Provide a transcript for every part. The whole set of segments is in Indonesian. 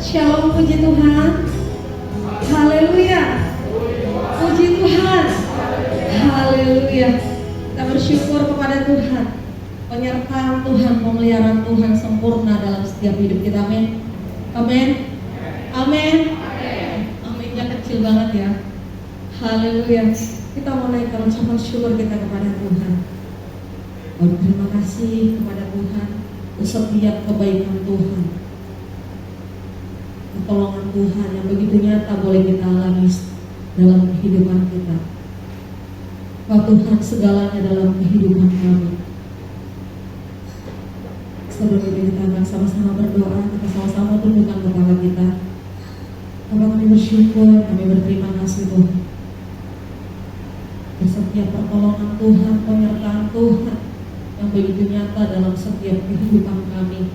Shalom, puji Tuhan. Haleluya. Puji Tuhan. Haleluya. Kita bersyukur kepada Tuhan. Penyertaan Tuhan, pemeliharaan Tuhan sempurna dalam setiap hidup kita. Amin. Amin. Amin. Aminnya kecil banget ya. Haleluya. Kita mau naikkan ucapan syukur kita kepada Tuhan. Oh, terima kasih kepada Tuhan untuk setiap kebaikan Tuhan, pertolongan Tuhan yang begitu nyata boleh kita alami dalam kehidupan kita. Oh Tuhan, segalanya dalam kehidupan kami. Sebelum itu kita akan sama-sama berdoa, kita sama-sama tundukkan kepala kita. Bapak, kami bersyukur, kami berterima kasih Tuhan atas setiap pertolongan Tuhan, penyertaan Tuhan yang begitu nyata dalam setiap kehidupan kami.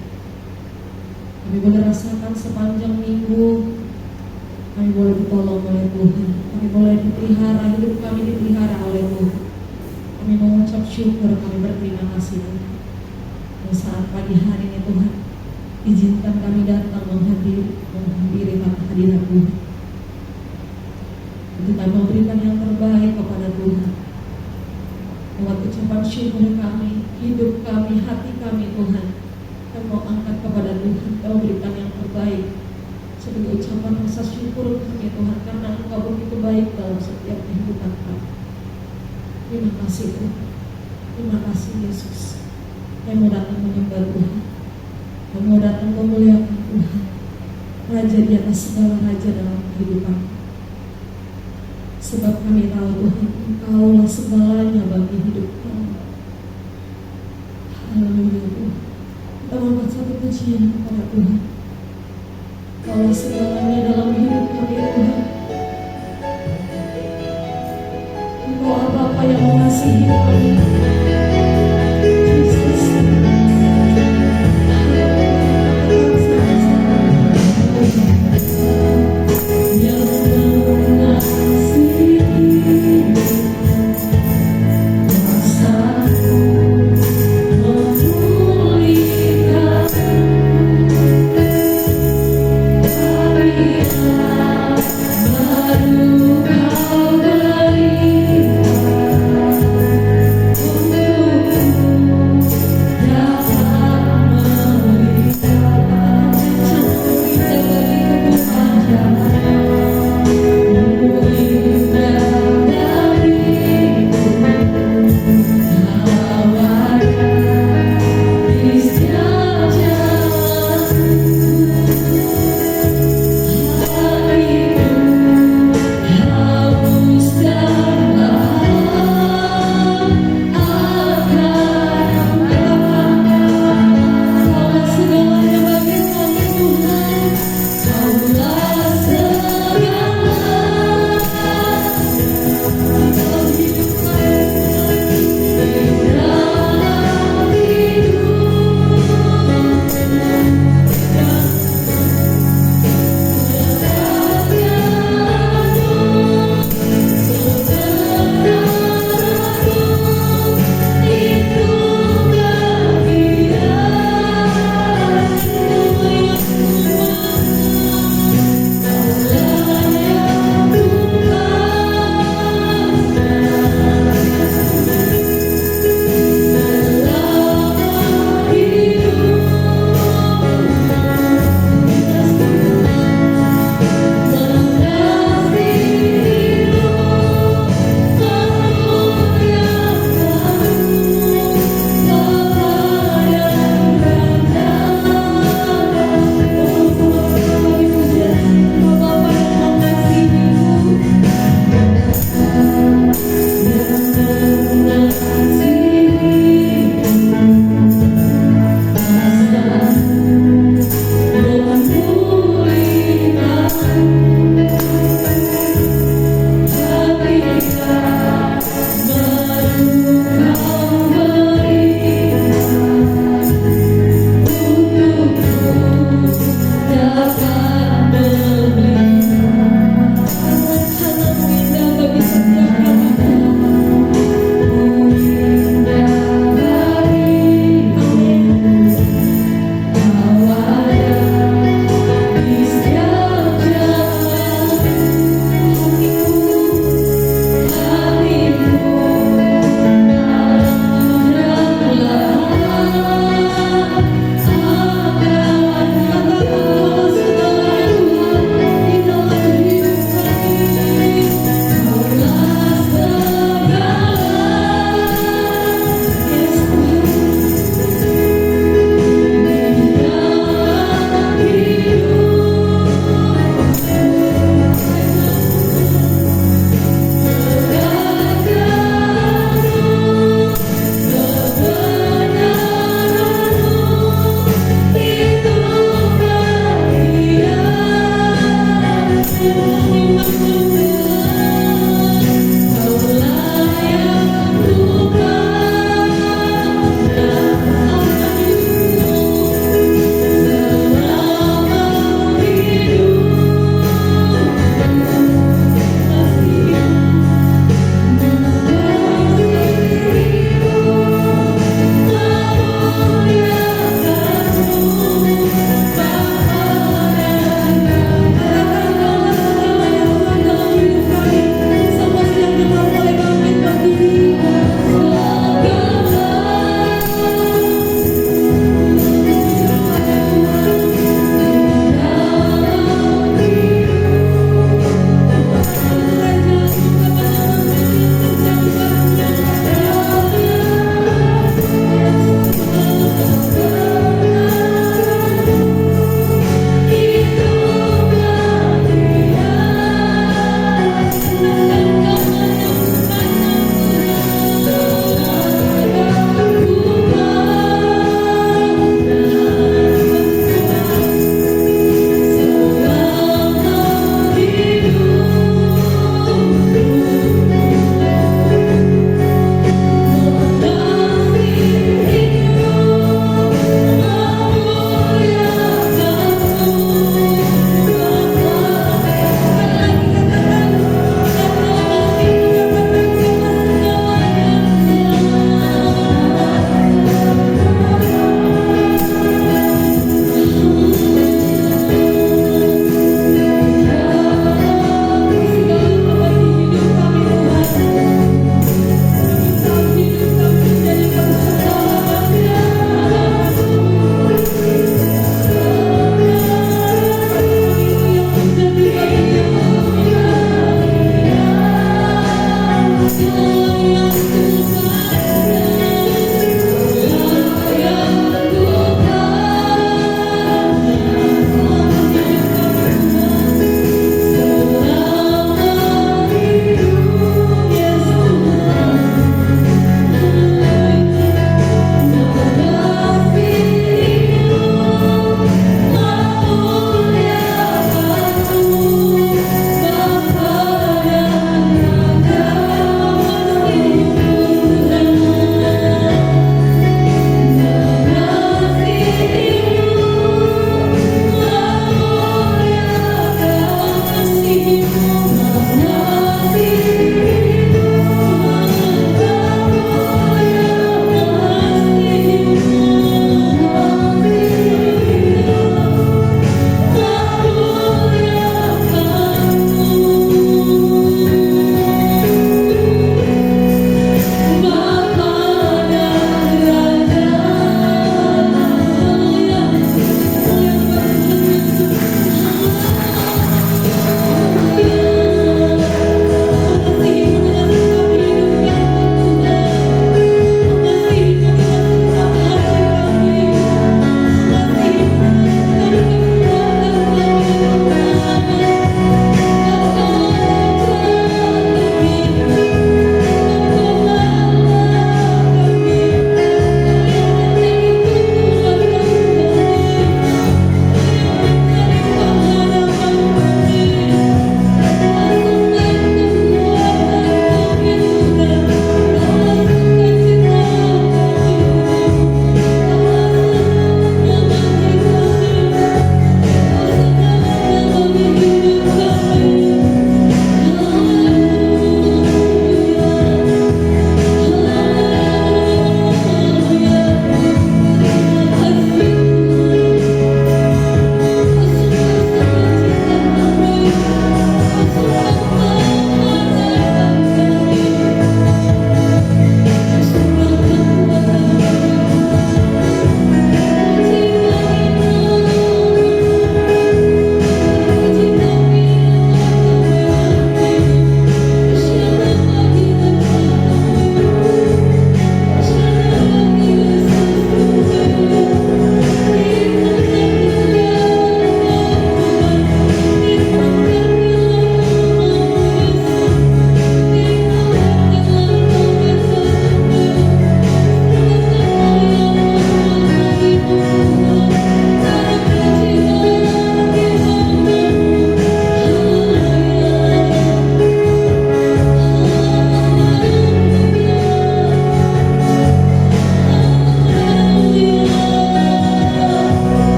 Kami boleh rasakan sepanjang minggu, kami boleh ditolong oleh Tuhan, kami boleh dipelihara, hidup kami dipelihara oleh Tuhan. Kami mengucap syukur, kami berterima kasih Tuhan. Dan saat pagi hari ini Tuhan, izinkan kami datang menghadiri hadirat Tuhan, untuk kami memberikan yang terbaik kepada Tuhan. Lewat ucapan syukur kami, hidup kami, hati kami Tuhan, kita mau angkat kepada Tuhan, kita berikan yang terbaik sebagai ucapan rasa syukur kami Tuhan, karena Engkau begitu baik dalam setiap kehidupan kami. Terima kasih Tuhan, terima kasih Yesus. Kami mau datang menyembah Tuhan, kami mau datang memuliakan Tuhan, Raja di atas segala raja dalam kehidupan. Sebab kami tahu Tuhan, Engkaulah segalanya bagi hidup kami. Haleluya Tuhan. Kita angkat satu pujian kepada Tuhan. Engkaulah segalanya dalam hidup kami Tuhan. Engkau apa-apa yang mengasihi kami. Baru kau beri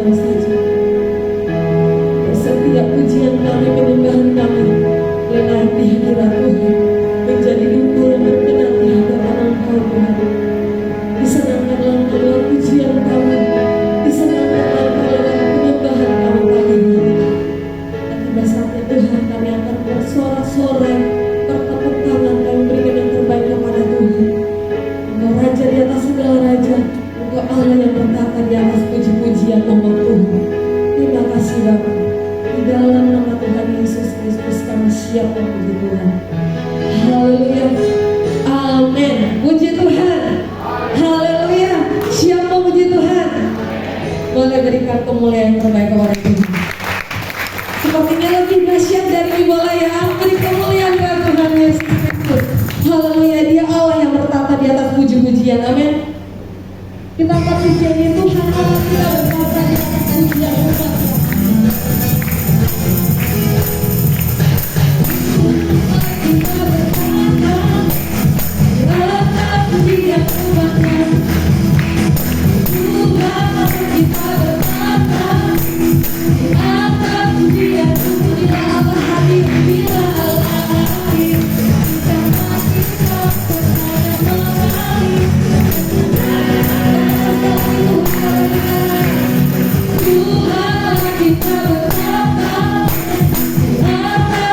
kami saja. Setiap pujian kami, penyembahan kami lelah di hadirat Tuhan, menjadi duka yang berkenan di hadapan Engkau Tuhan. Disenangkanlah Engkau lewat pujian kami, disenangkanlah Engkau lewat penyembahan kami pagi ini. Dan tiba saatnya Tuhan, kami akan bersorak-sorai, bertepuk tangan, kami berikan yang terbaik kepada Tuhan. Engkau Raja di atas segala raja, Engkau Allah yang bertata di atas puji-pujian umat Tuhan. Terima kasih Bapa. Di dalam nama Tuhan Yesus Kristus kami siap memuji Tuhan. Haleluya. Amin. Puji Tuhan. Haleluya. Siap memuji Tuhan. Boleh berikan kemuliaan yang terbaik kepada Tuhan. Sepertinya lebih dahsyat dari ibola yang beri kemuliaan kepada Tuhan Yesus Kristus. Haleluya. Dia Allah yang bertata di atas puji-pujian. Amin. Kita angkat pujiannya Tuhan Allah kita bertata di atas pujian umatnya. Kita bertata di atas pujian umatnya. Tuhan kita bertata di atas pujian umatnya. Allah hadir, bila Allah hadir, kita mati tak pernah mengalir. Tuhan kita berkata di atas dia umatnya. Tuhan kita berkata di atas dia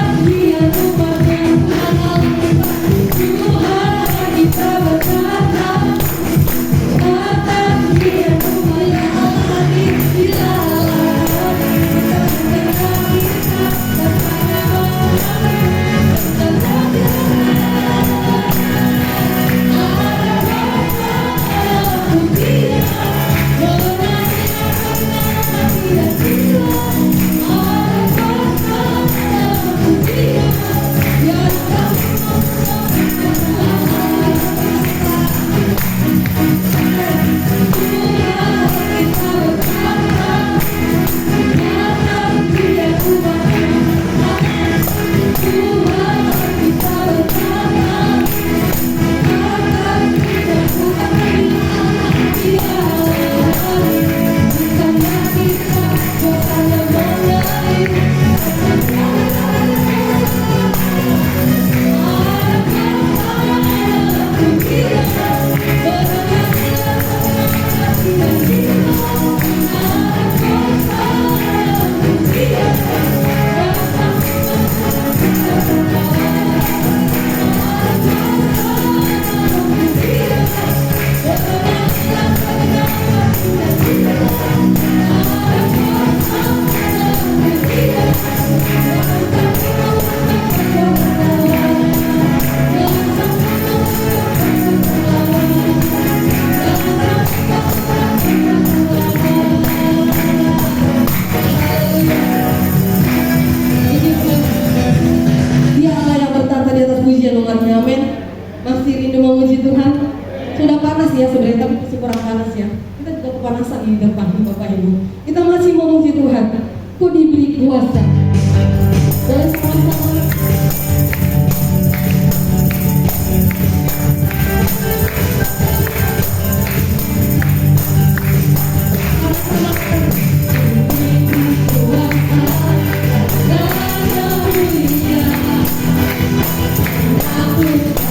umatnya. Allah hadir bila Allah hadir, kita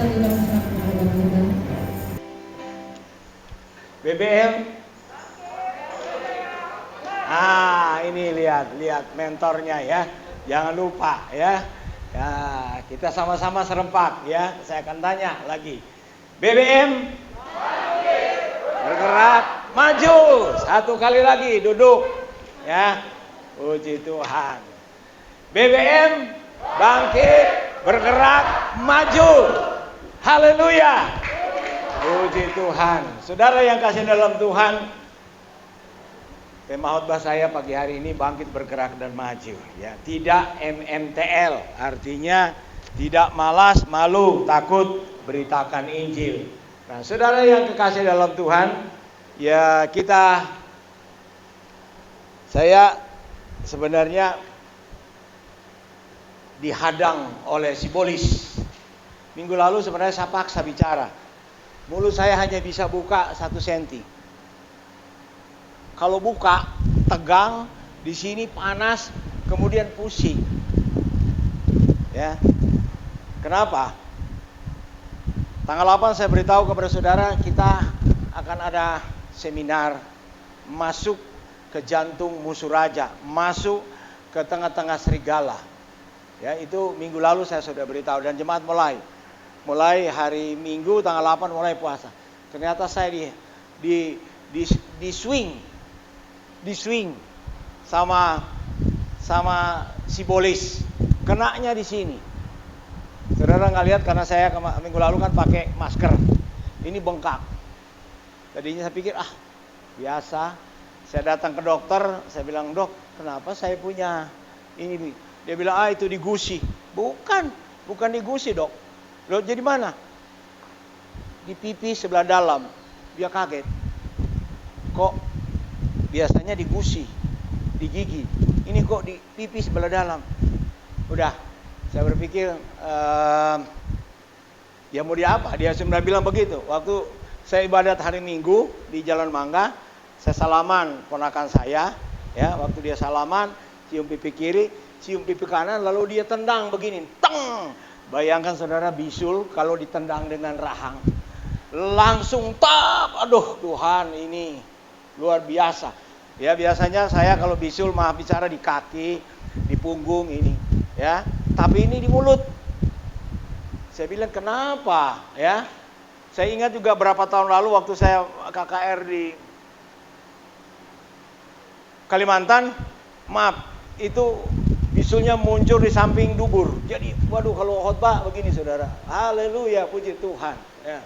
di dalam Tuhan. BBM. Ini lihat mentornya ya. Jangan lupa ya. Ya, kita sama-sama serempak ya. Saya akan tanya lagi. BBM bergerak maju. Satu kali lagi duduk ya. Puji Tuhan. BBM bangkit, bergerak maju. Haleluya. Puji Tuhan. Saudara yang kasih dalam Tuhan, tema khotbah saya pagi hari ini bangkit, bergerak dan maju ya. Tidak MMTL, artinya tidak malas, malu, takut beritakan Injil. Nah, saudara yang kekasih dalam Tuhan, ya saya sebenarnya dihadang oleh sibolis. Minggu lalu sebenarnya saya paksa bicara. Mulut saya hanya bisa buka 1 senti. Kalau buka, tegang, di sini panas, kemudian pusing. Ya. Kenapa? Tanggal 8 saya beritahu kepada saudara, kita akan ada seminar masuk ke jantung musuh raja, masuk ke tengah-tengah serigala. Ya, itu minggu lalu saya sudah beritahu dan jemaat mulai hari Minggu tanggal 8 mulai puasa. Ternyata saya di swing sama sibolis. Kenanya di sini. Saudara nggak lihat karena saya minggu lalu kan pakai masker. Ini bengkak. Tadinya saya pikir biasa. Saya datang ke dokter, saya bilang, "Dok, kenapa saya punya ini?" Dia bilang, "Itu di gusi." Bukan di gusi, Dok. Loh, jadi mana? Di pipi sebelah dalam. Dia kaget. Kok biasanya di gusi, di gigi. Ini kok di pipi sebelah dalam. Udah, saya berpikir ya mau diapa? Dia sudah bilang begitu. Waktu saya ibadat hari Minggu di Jalan Mangga, saya salaman ponakan saya. Ya, waktu dia salaman, cium pipi kiri, cium pipi kanan, lalu dia tendang begini, teng. Bayangkan saudara bisul kalau ditendang dengan rahang. Langsung tap, aduh Tuhan ini luar biasa. Ya biasanya saya kalau bisul maaf bicara di kaki, di punggung ini. Ya, tapi ini di mulut. Saya bilang kenapa ya. Saya ingat juga berapa tahun lalu waktu saya KKR di Kalimantan, maaf itu bisulnya muncul di samping dubur. Jadi, waduh kalau khotbah begini saudara. Haleluya, puji Tuhan. Ya.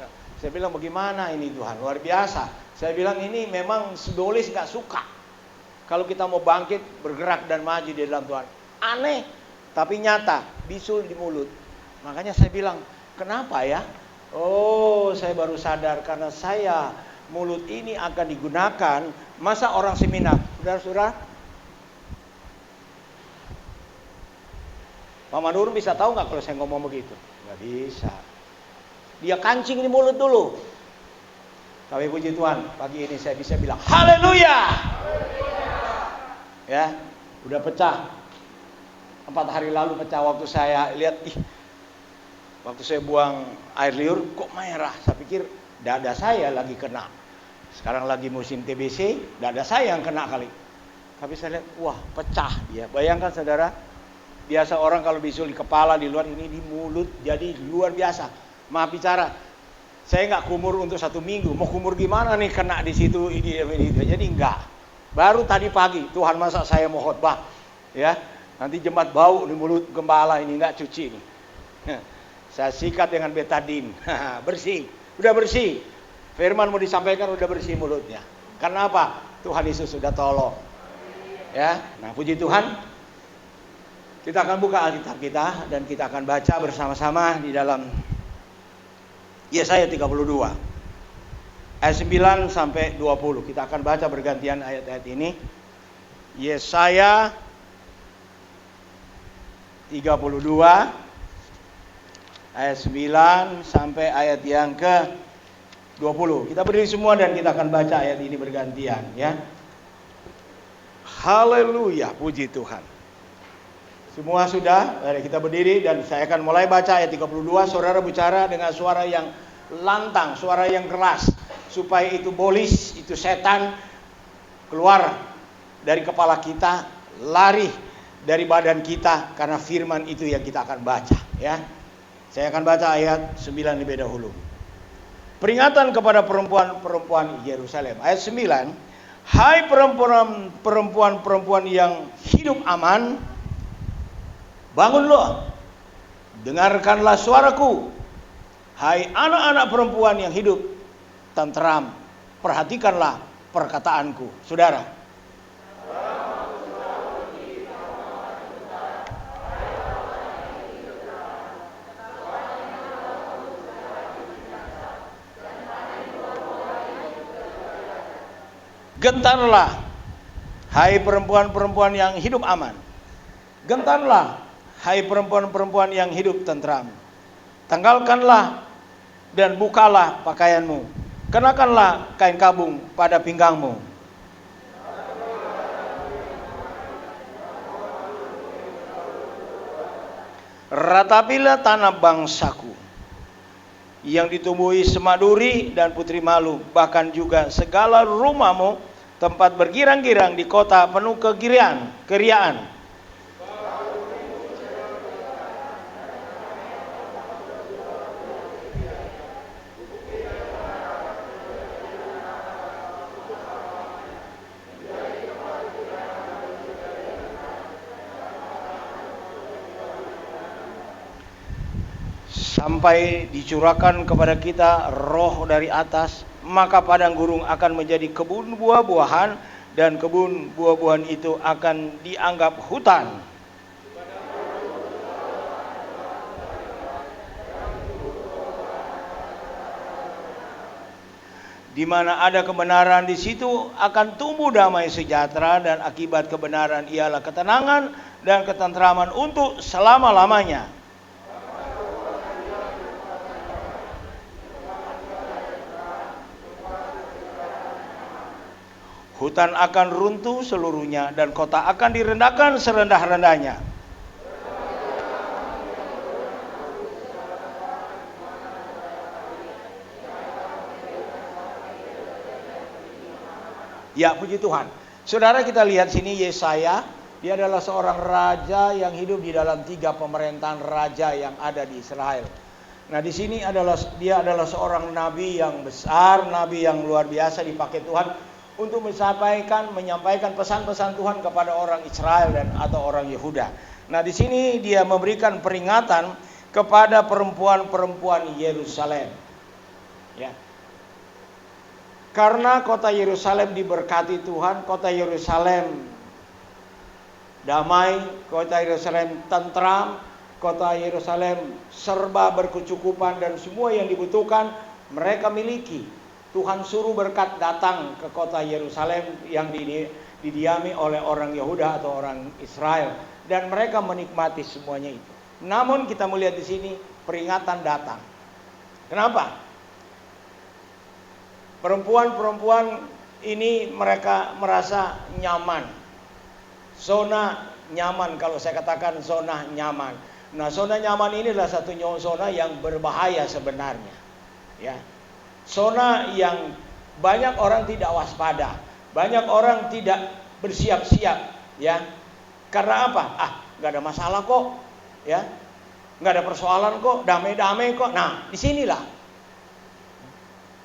Nah, saya bilang bagaimana ini Tuhan, luar biasa. Saya bilang ini memang sibolis gak suka. Kalau kita mau bangkit, bergerak dan maju di dalam Tuhan. Aneh, tapi nyata, bisul di mulut. Makanya saya bilang, kenapa ya? Oh, saya baru sadar karena mulut ini akan digunakan. Masa orang seminar, saudara-saudara, Mama Nur bisa tahu nggak kalau saya ngomong begitu? Nggak bisa. Dia kancing di mulut dulu. Tapi puji Tuhan, pagi ini saya bisa bilang, haleluya! Ya, udah pecah. 4 hari lalu pecah waktu saya lihat, waktu saya buang air liur, kok merah? Saya pikir dada saya lagi kena. Sekarang lagi musim TBC, dada saya yang kena kali. Tapi saya lihat, wah pecah dia. Bayangkan saudara, biasa orang kalau bisul di kepala, di luar, ini di mulut, jadi luar biasa. Maaf bicara, saya nggak kumur untuk 1 minggu. Mau kumur gimana nih kena di situ ini. Jadi enggak. Baru tadi pagi, Tuhan masa saya mau khotbah, ya nanti jemaat bau di mulut gembala ini nggak cuci nih. Saya sikat dengan betadin, bersih, udah bersih. Firman mau disampaikan udah bersih mulutnya. Karena apa? Tuhan Yesus sudah tolong. Ya, nah puji Tuhan. Kita akan buka Alkitab kita dan kita akan baca bersama-sama di dalam Yesaya 32 ayat 9 sampai 20. Kita akan baca bergantian ayat-ayat ini. Yesaya 32 ayat 9 sampai ayat yang ke 20. Kita berdiri semua dan kita akan baca ayat ini bergantian ya. Haleluya, puji Tuhan. Semua sudah, mari kita berdiri dan saya akan mulai baca ayat 32. Saudara bicara dengan suara yang lantang, suara yang keras, supaya itu bolis, itu setan keluar dari kepala kita, lari dari badan kita, karena firman itu yang kita akan baca, ya. Saya akan baca ayat 9 lebih dahulu. Peringatan kepada perempuan-perempuan Yerusalem. Ayat 9. Hai perempuan-perempuan yang hidup aman, bangunlah, dengarkanlah suaraku. Hai anak-anak perempuan yang hidup tentram, perhatikanlah perkataanku. Saudara, gentarlah, hai perempuan-perempuan yang hidup aman. Gentarlah, hai perempuan-perempuan yang hidup tentram. Tanggalkanlah dan bukalah pakaianmu. Kenakanlah kain kabung pada pinggangmu. Ratapilah tanah bangsaku yang ditumbuhi semak duri dan putri malu, bahkan juga segala rumahmu, tempat bergirang-girang di kota penuh keriaan. Sampai dicurahkan kepada kita roh dari atas, maka padang gurun akan menjadi kebun buah-buahan, dan kebun buah-buahan itu akan dianggap hutan. Di mana ada kebenaran, di situ akan tumbuh damai sejahtera, dan akibat kebenaran ialah ketenangan dan ketentraman untuk selama-lamanya. Hutan akan runtuh seluruhnya, dan kota akan direndahkan serendah-rendahnya. Ya, puji Tuhan. Saudara, kita lihat sini Yesaya, dia adalah seorang raja yang hidup di dalam 3 pemerintahan raja yang ada di Israel. Nah, di sini dia adalah seorang nabi yang besar, nabi yang luar biasa dipakai Tuhan untuk menyampaikan pesan-pesan Tuhan kepada orang Israel atau orang Yehuda. Nah, di sini dia memberikan peringatan kepada perempuan-perempuan Yerusalem. Ya. Karena kota Yerusalem diberkati Tuhan, kota Yerusalem damai, kota Yerusalem tentram, kota Yerusalem serba berkecukupan, dan semua yang dibutuhkan mereka miliki. Tuhan suruh berkat datang ke kota Yerusalem yang didiami oleh orang Yehuda atau orang Israel, dan mereka menikmati semuanya itu. Namun kita melihat di sini peringatan datang. Kenapa? Perempuan-perempuan ini mereka merasa nyaman. Zona nyaman, kalau saya katakan zona nyaman. Nah, zona nyaman ini adalah satu zona yang berbahaya sebenarnya. Ya. Zona yang banyak orang tidak waspada, banyak orang tidak bersiap-siap, ya. Karena apa? Nggak ada masalah kok, ya. Nggak ada persoalan kok, damai-damai kok. Nah, disinilah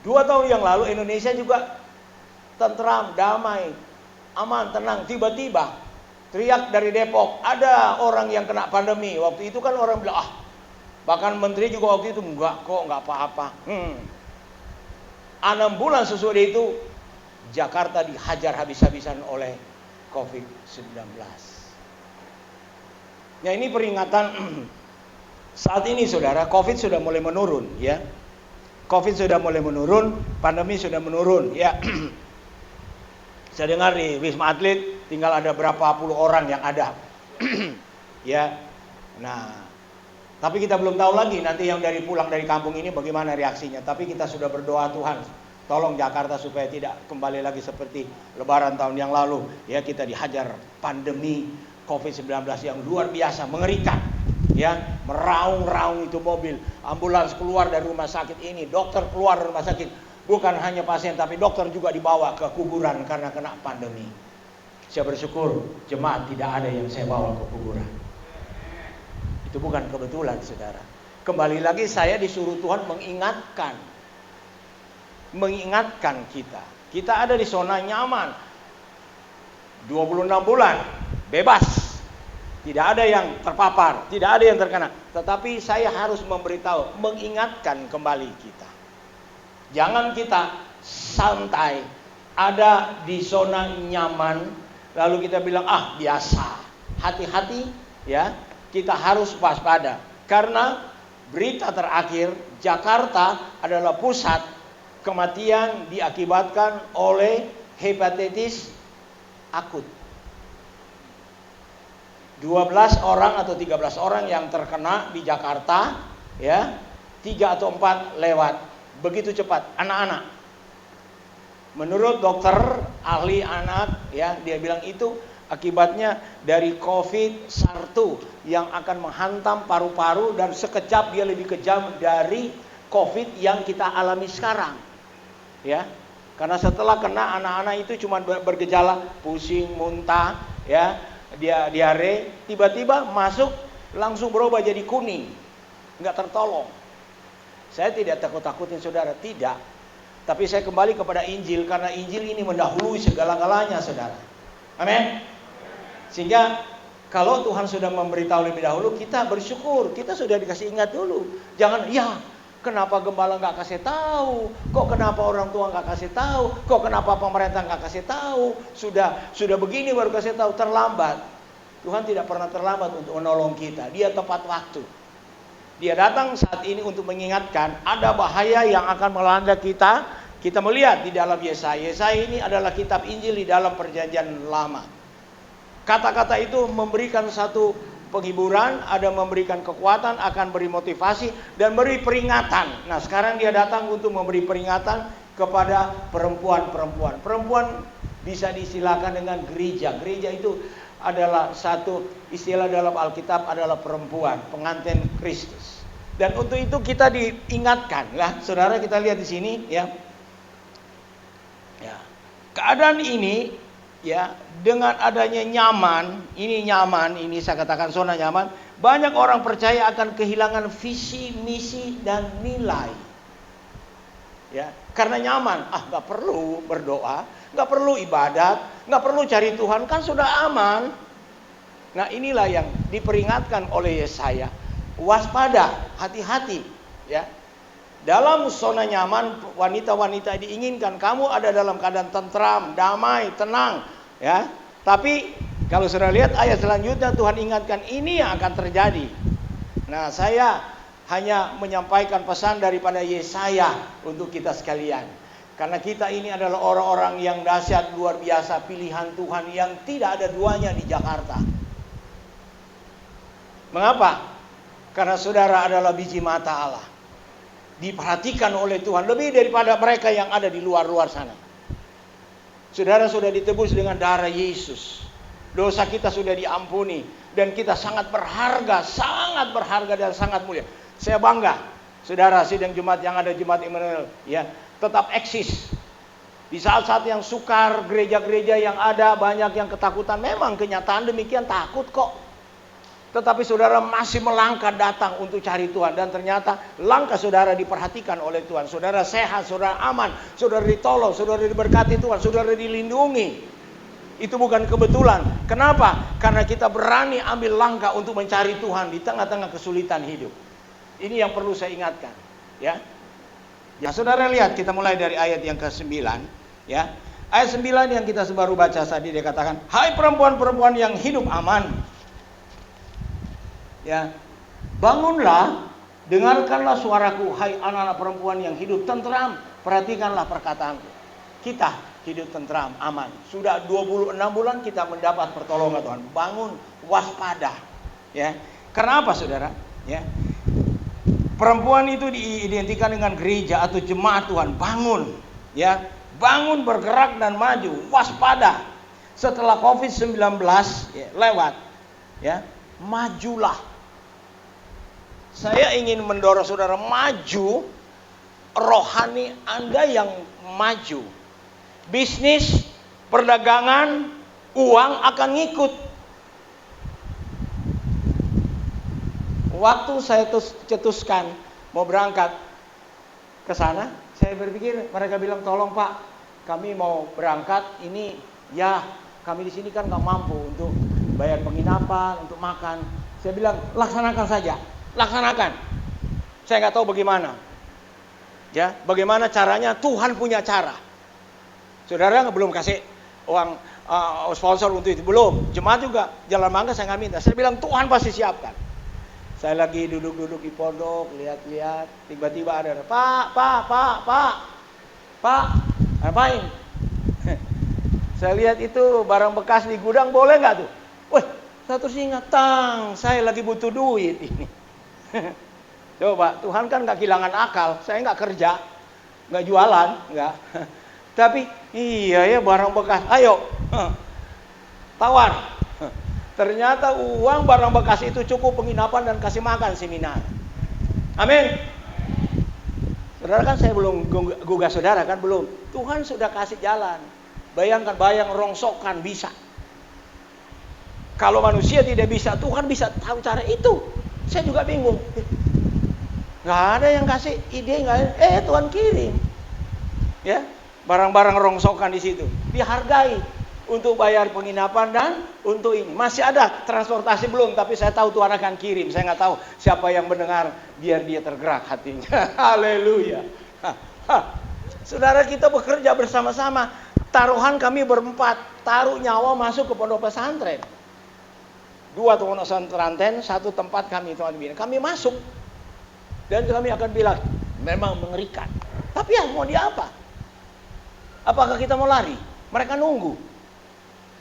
2 tahun yang lalu Indonesia juga tentram, damai, aman, tenang. Tiba-tiba teriak dari Depok, ada orang yang kena pandemi. Waktu itu kan orang bilang, bahkan menteri juga waktu itu enggak kok, enggak apa-apa. 6 bulan sesudah itu Jakarta dihajar habis-habisan oleh COVID-19. Nah, ini peringatan saat ini saudara, COVID sudah mulai menurun, ya. COVID sudah mulai menurun, pandemi sudah menurun, ya. Saya dengar di Wisma Atlet tinggal ada berapa puluh orang yang ada. Ya. Nah, tapi kita belum tahu lagi nanti yang pulang dari kampung ini bagaimana reaksinya. Tapi kita sudah berdoa, Tuhan, tolong Jakarta supaya tidak kembali lagi seperti Lebaran tahun yang lalu. Ya, kita dihajar pandemi COVID-19 yang luar biasa, mengerikan. Ya, meraung-raung itu mobil, ambulans keluar dari rumah sakit ini, dokter keluar dari rumah sakit. Bukan hanya pasien, tapi dokter juga dibawa ke kuburan karena kena pandemi. Saya bersyukur jemaat tidak ada yang saya bawa ke kuburan. Itu bukan kebetulan, saudara. Kembali lagi saya disuruh Tuhan mengingatkan kita. Kita ada di zona nyaman. 26 bulan bebas. Tidak ada yang terpapar, tidak ada yang terkena. Tetapi saya harus memberitahu, mengingatkan kembali kita. Jangan kita santai, ada di zona nyaman, lalu kita bilang, biasa. Hati-hati ya, kita harus waspada. Karena berita terakhir, Jakarta adalah pusat kematian diakibatkan oleh hepatitis akut. 12 orang atau 13 orang yang terkena di Jakarta, ya, 3 atau 4 lewat. Begitu cepat, anak-anak. Menurut dokter ahli anak, ya, dia bilang itu akibatnya dari COVID-1 yang akan menghantam paru-paru dan sekejap dia lebih kejam dari COVID yang kita alami sekarang. Ya. Karena setelah kena, anak-anak itu cuma bergejala pusing, muntah, ya, dia diare, tiba-tiba masuk langsung berubah jadi kuning, nggak tertolong. Saya tidak takut-takutin saudara, tidak. Tapi saya kembali kepada Injil, karena Injil ini mendahului segala-galanya, saudara. Amin. Sehingga kalau Tuhan sudah memberitahu lebih dahulu, kita bersyukur, kita sudah dikasih ingat dulu. Jangan, kenapa gembala nggak kasih tahu? Kok kenapa orang tua nggak kasih tahu? Kok kenapa pemerintah nggak kasih tahu? Sudah begini baru kasih tahu, terlambat. Tuhan tidak pernah terlambat untuk menolong kita. Dia tepat waktu. Dia datang saat ini untuk mengingatkan ada bahaya yang akan melanda kita. Kita melihat di dalam Yesaya. Yesaya ini adalah kitab Injil di dalam Perjanjian Lama. Kata-kata itu memberikan satu penghiburan, ada memberikan kekuatan, akan beri motivasi dan beri peringatan. Nah, sekarang dia datang untuk memberi peringatan kepada perempuan-perempuan. Perempuan bisa disilakan dengan gereja. Gereja itu adalah satu istilah dalam Alkitab, adalah perempuan, pengantin Kristus. Dan untuk itu kita diingatkan. Lah, saudara, kita lihat di sini ya. Keadaan ini ya, dengan adanya nyaman, ini saya katakan zona nyaman, banyak orang percaya akan kehilangan visi, misi dan nilai. Ya, karena nyaman, nggak perlu berdoa, nggak perlu ibadat, nggak perlu cari Tuhan, kan sudah aman. Nah, inilah yang diperingatkan oleh Yesaya. Waspada, hati-hati, ya. Dalam zona nyaman, wanita-wanita diinginkan kamu ada dalam keadaan tentram, damai, tenang, ya. Tapi kalau sudah lihat ayat selanjutnya, Tuhan ingatkan ini yang akan terjadi. Nah, saya hanya menyampaikan pesan daripada Yesaya untuk kita sekalian. Karena kita ini adalah orang-orang yang dahsyat, luar biasa, pilihan Tuhan yang tidak ada duanya di Jakarta. Mengapa? Karena saudara adalah biji mata Allah. Diperhatikan oleh Tuhan lebih daripada mereka yang ada di luar-luar sana. Saudara sudah ditebus dengan darah Yesus. Dosa kita sudah diampuni. Dan kita sangat berharga dan sangat mulia. Saya bangga, saudara, sidang Jumat yang ada Jumat Immanuel, ya, tetap eksis. Di saat-saat yang sukar, gereja-gereja yang ada banyak yang ketakutan. Memang kenyataan demikian, takut kok. Tetapi saudara masih melangkah datang untuk cari Tuhan. Dan ternyata langkah saudara diperhatikan oleh Tuhan. Saudara sehat, saudara aman, saudara ditolong, saudara diberkati Tuhan, saudara dilindungi. Itu bukan kebetulan. Kenapa? Karena kita berani ambil langkah untuk mencari Tuhan di tengah-tengah kesulitan hidup. Ini yang perlu saya ingatkan. Ya, saudara lihat, kita mulai dari ayat yang ke-9. Ya, ayat 9 yang kita baru baca tadi, dia katakan, hai perempuan-perempuan yang hidup aman. Ya, bangunlah, dengarkanlah suaraku, hai anak-anak perempuan yang hidup tentram, perhatikanlah perkataanku. Kita hidup tentram, aman. Sudah 26 bulan kita mendapat pertolongan Tuhan. Bangun, waspada. Ya, karena apa, saudara? Ya, perempuan itu diidentikan dengan gereja atau jemaat Tuhan. Bangun, ya, bangun, bergerak dan maju, waspada. Setelah COVID-19 lewat, Ya, majulah. Saya ingin mendorong saudara maju, rohani Anda yang maju. Bisnis, perdagangan, uang akan ngikut. Waktu saya cetuskan mau berangkat ke sana, saya berpikir, mereka bilang, tolong Pak, kami mau berangkat, ini ya kami di sini kan nggak mampu untuk bayar penginapan, untuk makan. Saya bilang, laksanakan saja, laksanakan. Saya nggak tahu bagaimana, ya, bagaimana caranya. Tuhan punya cara. Saudara belum kasih uang sponsor untuk itu, belum. Jemaat juga Jalan Mangga saya nggak minta. Saya bilang Tuhan pasti siapkan. Saya lagi duduk-duduk di pondok, lihat-lihat, tiba-tiba ada, Pak, ngapain? Saya lihat itu barang bekas di gudang, boleh nggak tuh? Wih, saya terus ingat, saya lagi butuh duit ini. Coba, Tuhan kan nggak kehilangan akal. Saya nggak kerja, nggak jualan, nggak. Tapi iya ya, barang bekas, ayo tawar. Ternyata uang barang bekas itu cukup penginapan dan kasih makan seminar. Amin. Saudara kan saya belum gugah saudara kan, belum. Tuhan sudah kasih jalan. Bayangkan, rongsokkan bisa. Kalau manusia tidak bisa, Tuhan bisa tahu cara itu. Saya juga bingung. Gak ada yang kasih ide, nggak ada. Tuhan kirim. Ya, barang-barang rongsokan di situ dihargai untuk bayar penginapan dan untuk ini. Masih ada transportasi belum, tapi saya tahu Tuhan akan kirim. Saya nggak tahu siapa yang mendengar, biar dia tergerak hatinya. Haleluya. Saudara, kita bekerja bersama-sama. Taruhan kami berempat, taruh nyawa masuk ke pondok pesantren. 2 pondok pesantren, 1 tempat kami Tuhan bina. Kami masuk dan kami akan bilang, memang mengerikan. Tapi ya mau dia apa? Apakah kita mau lari? Mereka nunggu.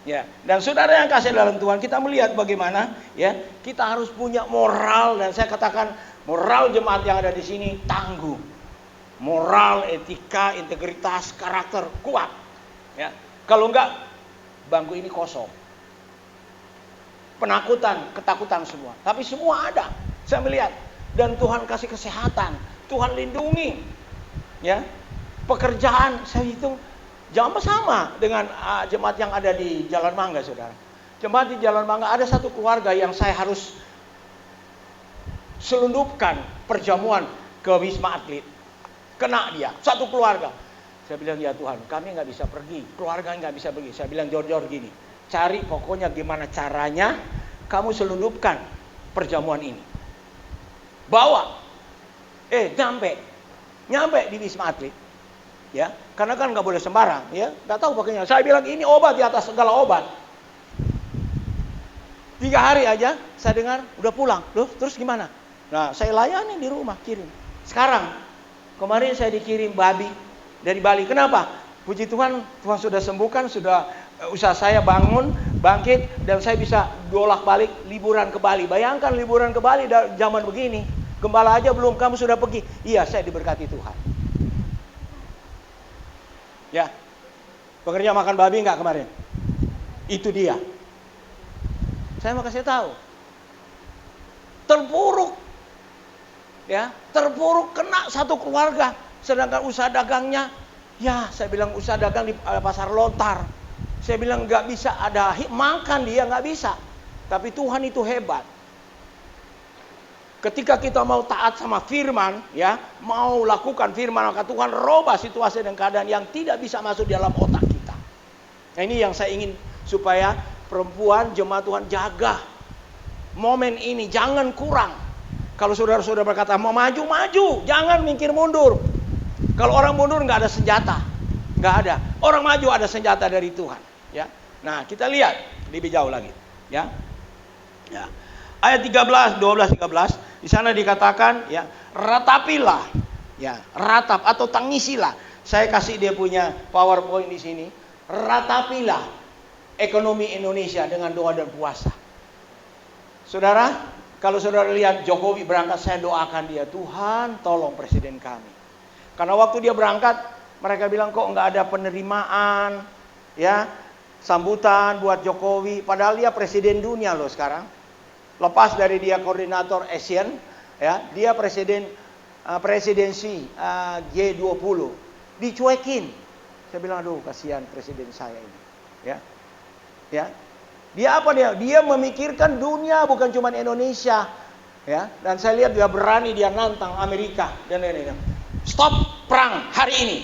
Ya, dan saudara yang kasih dalam Tuhan, kita melihat bagaimana ya, kita harus punya moral, dan saya katakan moral jemaat yang ada di sini tangguh. Moral, etika, integritas, karakter kuat. Ya. Kalau enggak, bangku ini kosong. Penakutan, ketakutan semua. Tapi semua ada. Saya melihat, dan Tuhan kasih kesehatan, Tuhan lindungi. Ya. Pekerjaan saya hitung jamaah sama dengan jemaat yang ada di Jalan Mangga, saudara. Jemaat di Jalan Mangga ada satu keluarga yang saya harus selundupkan perjamuan ke Wisma Atlet. Kena dia, satu keluarga. Saya bilang, ya Tuhan, kami nggak bisa pergi, keluarga nggak bisa pergi. Saya bilang, Jor gini, cari pokoknya gimana caranya kamu selundupkan perjamuan ini. Bawa, nyampe di Wisma Atlet. Ya, karena kan nggak boleh sembarang, ya, nggak tahu pakainya. Saya bilang ini obat di atas segala obat. 3 hari aja, saya dengar udah pulang. Loh, terus gimana? Nah, saya layani di rumah, kirim. Sekarang, kemarin saya dikirim babi dari Bali. Kenapa? Puji Tuhan, Tuhan sudah sembuhkan, sudah usaha saya bangkit, dan saya bisa bolak-balik liburan ke Bali. Bayangkan liburan ke Bali zaman begini, gembala aja belum, kamu sudah pergi. Iya, saya diberkati Tuhan. Ya, pekerja makan babi nggak kemarin? Itu dia. Saya mau kasih tahu. Terpuruk. Ya, terpuruk, kena satu keluarga. Sedangkan usaha dagangnya, ya saya bilang usaha dagang di pasar lontar. Saya bilang nggak bisa ada makan, dia nggak bisa. Tapi Tuhan itu hebat. Ketika kita mau taat sama firman, ya, mau lakukan firman, maka Tuhan rubah situasi dan keadaan yang tidak bisa masuk dalam otak kita. Nah, ini yang saya ingin supaya perempuan jemaat Tuhan jaga momen ini, jangan kurang. Kalau saudara-saudara berkata mau maju, jangan mikir mundur. Kalau orang mundur nggak ada senjata, nggak ada. Orang maju ada senjata dari Tuhan. Ya, nah kita lihat lebih jauh lagi. Ya, ya. Ayat 13, 12, 13 di sana dikatakan, ya, ratapilah, ya, ratap atau tangisilah. Saya kasih dia punya PowerPoint di sini. Ratapilah ekonomi Indonesia dengan doa dan puasa. Saudara, kalau saudara lihat Jokowi berangkat, saya doakan dia, Tuhan tolong presiden kami. Karena waktu dia berangkat, mereka bilang kok nggak ada penerimaan, ya, sambutan buat Jokowi. Padahal dia presiden dunia loh sekarang. Lepas dari dia koordinator ASEAN, ya, dia presidensi G20, dicuekin. Saya bilang, aduh kasihan presiden saya ini, ya, ya. Dia apa dia? Dia memikirkan dunia, bukan cuma Indonesia, ya. Dan saya lihat dia berani, dia nantang Amerika dan lain-lain. Stop perang hari ini.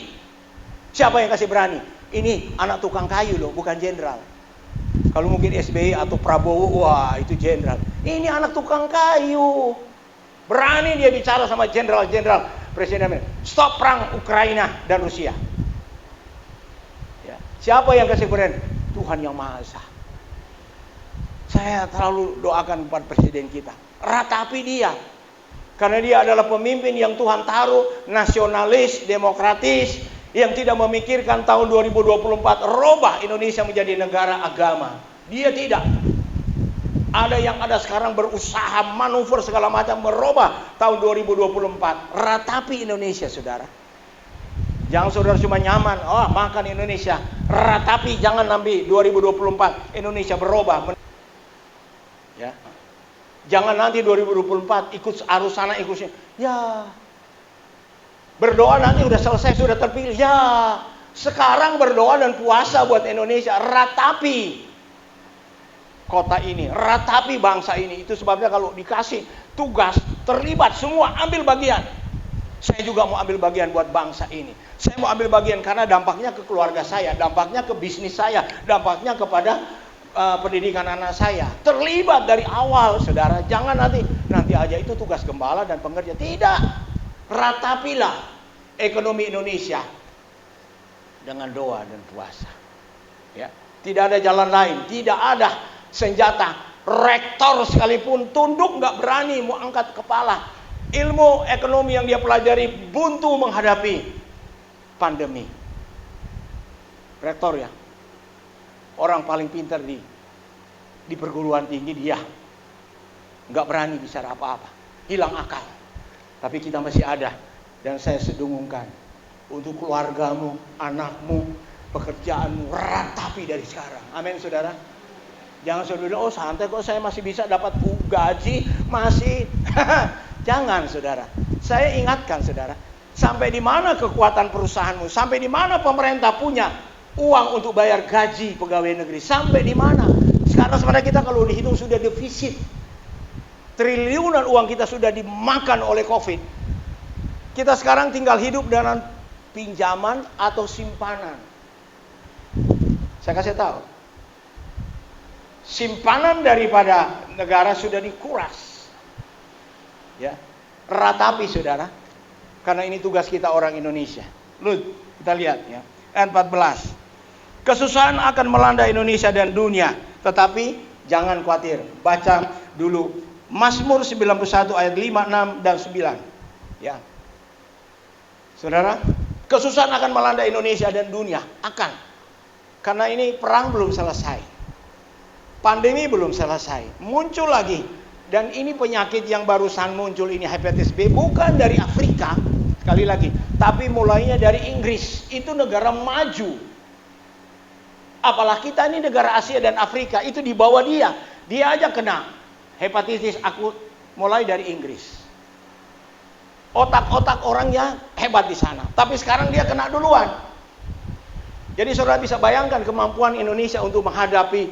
Siapa yang kasih berani? Ini anak tukang kayu loh, bukan jenderal. Kalau mungkin SBY atau Prabowo, wah itu jenderal. Ini anak tukang kayu. Berani dia bicara sama jenderal-jenderal presiden Amerika. Stop perang Ukraina dan Rusia. Ya. Siapa yang kasih berani? Tuhan Yang Maha Esa. Saya terlalu doakan kepada presiden kita. Ratapi dia. Karena dia adalah pemimpin yang Tuhan taruh, nasionalis, demokratis, yang tidak memikirkan tahun 2024 robah Indonesia menjadi negara agama. Dia tidak. Ada yang ada sekarang berusaha manuver segala macam merubah tahun 2024. Ratapi Indonesia, saudara. Jangan saudara cuma nyaman, oh makan Indonesia. Ratapi, jangan nanti 2024 Indonesia berubah. Ya. Jangan nanti 2024 ikut arus sana ikut sini. Ya. Berdoa nanti udah selesai, sudah terpilih. Ya, sekarang berdoa dan puasa buat Indonesia. Ratapi kota ini, ratapi bangsa ini. Itu sebabnya kalau dikasih tugas, terlibat semua, ambil bagian. Saya juga mau ambil bagian buat bangsa ini. Saya mau ambil bagian karena dampaknya ke keluarga saya, dampaknya ke bisnis saya, dampaknya kepada pendidikan anak saya. Terlibat dari awal, saudara. Jangan nanti aja itu tugas gembala dan pengerja. Tidak. Ratapilah ekonomi Indonesia dengan doa dan puasa. Ya, tidak ada jalan lain, tidak ada senjata. Rektor sekalipun tunduk, nggak berani mau angkat kepala. Ilmu ekonomi yang dia pelajari buntu menghadapi pandemi. Rektor ya, orang paling pintar di perguruan tinggi, dia nggak berani bicara apa-apa, hilang akal. Tapi kita masih ada, dan saya sedungungkan untuk keluargamu, anakmu, pekerjaanmu, ratapi dari sekarang. Amin, saudara. Jangan saudara bilang, oh santai kok saya masih bisa dapat gaji, masih. Jangan, saudara. Saya ingatkan, saudara, sampai di mana kekuatan perusahaanmu, sampai di mana pemerintah punya uang untuk bayar gaji pegawai negeri, sampai di mana. Sekarang sebenarnya kita kalau dihitung sudah defisit. Triliunan uang kita sudah dimakan oleh COVID. Kita sekarang tinggal hidup dengan pinjaman atau simpanan. Saya kasih tahu. Simpanan daripada negara sudah dikuras. Ya. Ratapi, saudara. Karena ini tugas kita orang Indonesia. Lalu kita lihat ya. Ayat 14. Kesusahan akan melanda Indonesia dan dunia, tetapi jangan khawatir. Baca dulu Mazmur 91 ayat 5, 6 dan 9. Ya. Saudara, kesusahan akan melanda Indonesia dan dunia, akan. Karena ini perang belum selesai. Pandemi belum selesai. Muncul lagi. Dan ini penyakit yang barusan muncul ini, hepatitis B, bukan dari Afrika, sekali lagi, tapi mulainya dari Inggris. Itu negara maju. Apalagi kita ini negara Asia dan Afrika, itu di bawah dia. Dia aja kena hepatitis akut mulai dari Inggris. Otak-otak orangnya hebat di sana, tapi sekarang dia kena duluan. Jadi saudara bisa bayangkan kemampuan Indonesia untuk menghadapi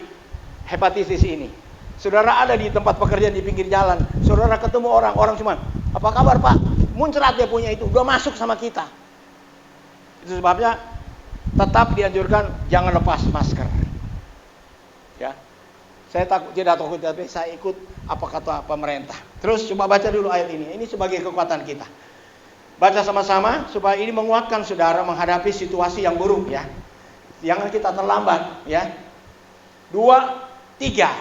hepatitis ini. Saudara ada di tempat pekerjaan di pinggir jalan, saudara ketemu orang cuma, apa kabar Pak? Muncrat dia punya itu, udah masuk sama kita. Itu sebabnya tetap dianjurkan jangan lepas masker. Ya. Saya tidak takut, tapi saya ikut apa kata pemerintah. Terus coba baca dulu ayat ini. Ini sebagai kekuatan kita. Baca sama-sama supaya ini menguatkan saudara menghadapi situasi yang buruk ya. Jangan kita terlambat ya. 2, 3.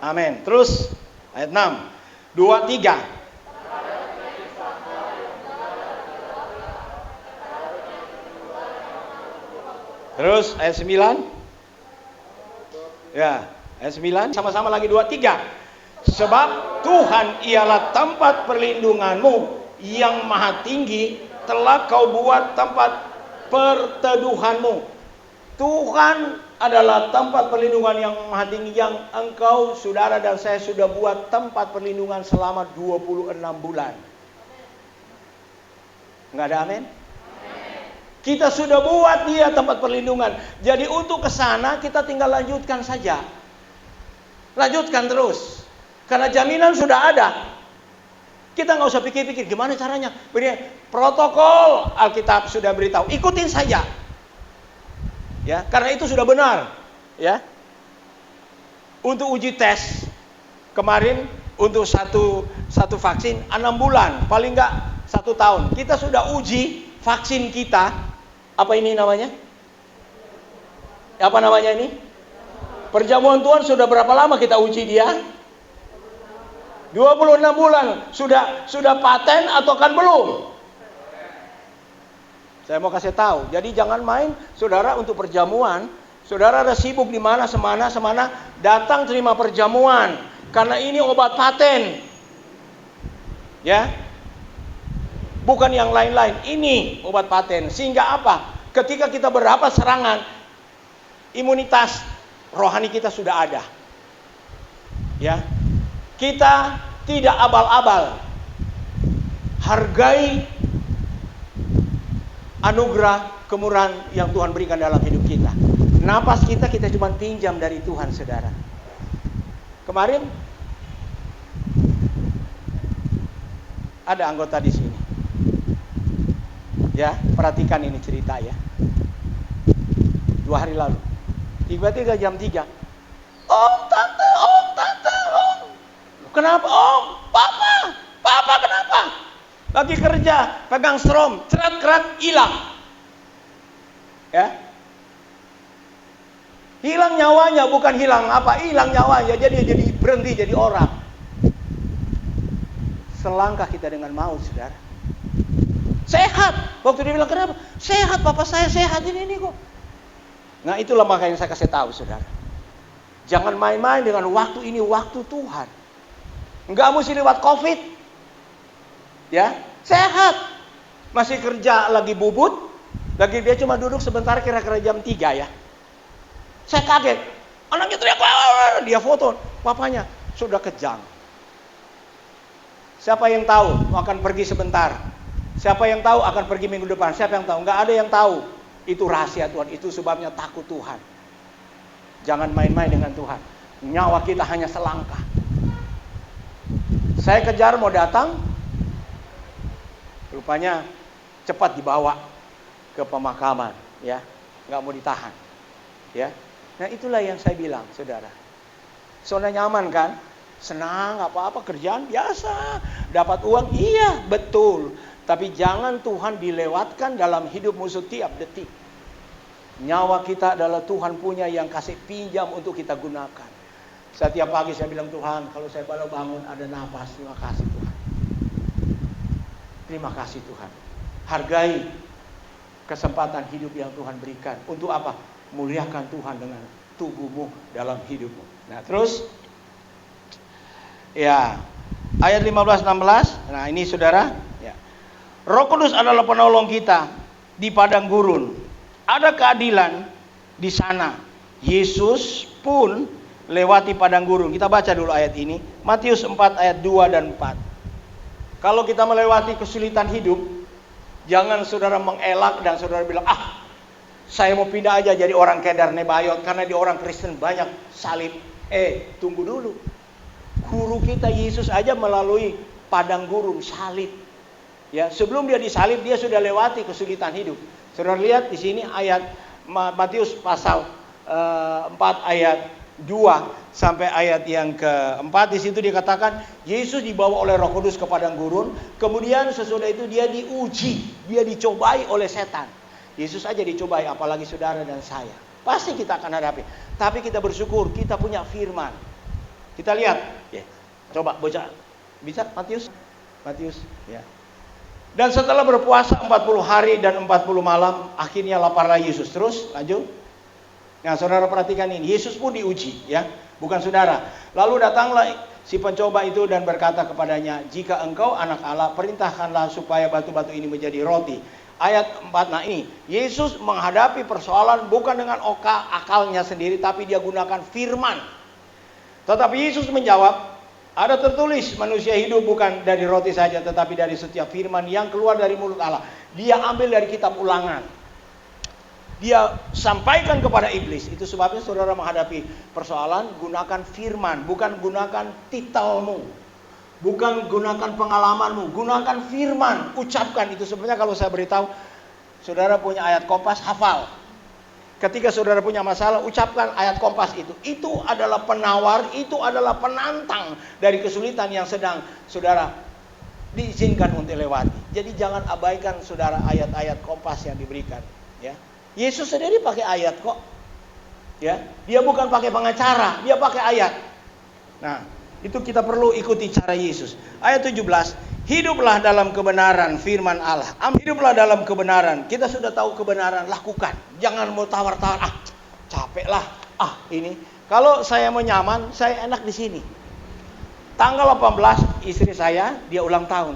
Amin. Terus ayat 6. 2, 3. Terus ayat 9. Ya, ayat 9 sama-sama lagi 2, 3. Sebab Tuhan ialah tempat perlindunganmu yang maha tinggi, telah kau buat tempat perteduhanmu. Tuhan adalah tempat perlindungan yang maha tinggi yang engkau, saudara dan saya sudah buat tempat perlindungan selama 26 bulan. Enggak ada amin? Kita sudah buat dia tempat perlindungan. Jadi untuk ke sana kita tinggal lanjutkan saja. Lanjutkan terus. Karena jaminan sudah ada. Kita nggak usah pikir-pikir gimana caranya. Protokol Alkitab sudah beritahu. Ikutin saja. Ya, karena itu sudah benar, ya. Untuk uji tes kemarin untuk satu vaksin 6 bulan, paling enggak 1 tahun. Kita sudah uji vaksin kita. Apa ini namanya? Apa namanya ini? Perjamuan Tuhan sudah berapa lama kita uji dia? 26 bulan. Sudah paten atau kan belum? Saya mau kasih tahu. Jadi jangan main, saudara, untuk perjamuan. Saudara ada sibuk di mana, semana, datang terima perjamuan. Karena ini obat paten. Ya. Bukan yang lain-lain. Ini obat paten. Sehingga apa? Ketika kita berdapat serangan, imunitas rohani kita sudah ada. Ya. Kita tidak abal-abal. Hargai anugerah kemurahan yang Tuhan berikan dalam hidup kita. Napas kita cuma pinjam dari Tuhan, saudara. Kemarin ada anggota di sini. Ya, perhatikan ini cerita ya. 2 hari lalu. Tiba-tiba jam 3. Om, tante, om. Kenapa, om? Papa kenapa? Lagi kerja, pegang strom, cerat-cerat, hilang. Ya. Hilang nyawanya, bukan hilang apa, hilang nyawanya. Jadi berhenti jadi orang. Selangkah kita dengan maut, saudara. Sehat. Waktu dia bilang, kenapa? Sehat, papa saya sehat ini kok. Nah, itulah makanya saya kasih tahu, saudara. Jangan main-main dengan waktu ini, waktu Tuhan. Enggak mesti lewat COVID. Ya, sehat. Masih kerja lagi bubut. Lagi dia cuma duduk sebentar kira-kira jam 3 ya. Saya kaget. Anaknya teriak, dia foto. Papanya sudah kejang. Siapa yang tahu akan pergi sebentar? Siapa yang tahu akan pergi minggu depan? Siapa yang tahu? Enggak ada yang tahu. Itu rahasia Tuhan. Itu sebabnya takut Tuhan. Jangan main-main dengan Tuhan. Nyawa kita hanya selangkah. Saya kejar mau datang. Rupanya cepat dibawa ke pemakaman, ya, nggak mau ditahan, ya. Nah itulah yang saya bilang, saudara. Zona nyaman kan? Senang, apa-apa, kerjaan biasa, dapat uang, iya betul. Tapi jangan Tuhan dilewatkan dalam hidupmu setiap detik. Nyawa kita adalah Tuhan punya yang kasih pinjam untuk kita gunakan. Setiap pagi saya bilang, Tuhan, kalau saya baru bangun ada nafas, terima kasih Tuhan. Terima kasih Tuhan. Hargai kesempatan hidup yang Tuhan berikan. Untuk apa? Muliakan Tuhan dengan tubuhmu dalam hidupmu. Nah terus, ya, ayat 15-16. Nah ini saudara, ya. Roh Kudus adalah penolong kita di padang gurun. Ada keadilan di sana. Yesus pun lewati padang gurun. Kita baca dulu ayat ini. Matius 4 ayat 2 dan 4. Kalau kita melewati kesulitan hidup, jangan saudara mengelak dan saudara bilang, saya mau pindah aja jadi orang Kedar Nebayot karena di orang Kristen banyak salib. Tunggu dulu. Guru kita Yesus aja melalui padang gurun salib. Ya, sebelum dia disalib dia sudah lewati kesulitan hidup. Saudara lihat di sini ayat Matius pasal 4 ayat 2 sampai ayat yang keempat. Di situ dikatakan Yesus dibawa oleh Roh Kudus ke padang gurun. Kemudian sesudah itu dia diuji, dia dicobai oleh setan. Yesus aja dicobai, apalagi saudara dan saya. Pasti kita akan hadapi. Tapi kita bersyukur kita punya firman. Kita lihat, ya. Coba baca. Bisa Matius? Ya. Dan setelah berpuasa 40 hari dan 40 malam, akhirnya laparlah Yesus. Terus lanjut. Nah, saudara perhatikan ini, Yesus pun diuji, ya, bukan saudara. Lalu datanglah si pencoba itu dan berkata kepadanya, jika engkau anak Allah, perintahkanlah supaya batu-batu ini menjadi roti. ayat 4. Nah ini, Yesus menghadapi persoalan bukan dengan akalnya sendiri, tapi dia gunakan firman. Tetapi Yesus menjawab, ada tertulis manusia hidup bukan dari roti saja, tetapi dari setiap firman yang keluar dari mulut Allah. Dia ambil dari kitab Ulangan. Dia sampaikan kepada iblis. Itu sebabnya saudara menghadapi persoalan, gunakan firman, bukan gunakan titelmu, bukan gunakan pengalamanmu, gunakan firman, ucapkan. Itu sebenarnya kalau saya beritahu, saudara punya ayat Kompas, hafal. Ketika saudara punya masalah, ucapkan ayat Kompas itu. Itu adalah penawar, itu adalah penantang dari kesulitan yang sedang saudara diizinkan untuk lewati. Jadi jangan abaikan saudara ayat-ayat Kompas yang diberikan. Ya, Yesus sendiri pakai ayat kok. Ya, dia bukan pakai pengacara, dia pakai ayat. Nah, itu kita perlu ikuti cara Yesus. Ayat 17. Hiduplah dalam kebenaran firman Allah. Hiduplah dalam kebenaran. Kita sudah tahu kebenaran, lakukan. Jangan mau tawar-tawar. Capek lah. Ini. Kalau saya mau nyaman, saya enak di sini. Tanggal 18 istri saya, dia ulang tahun.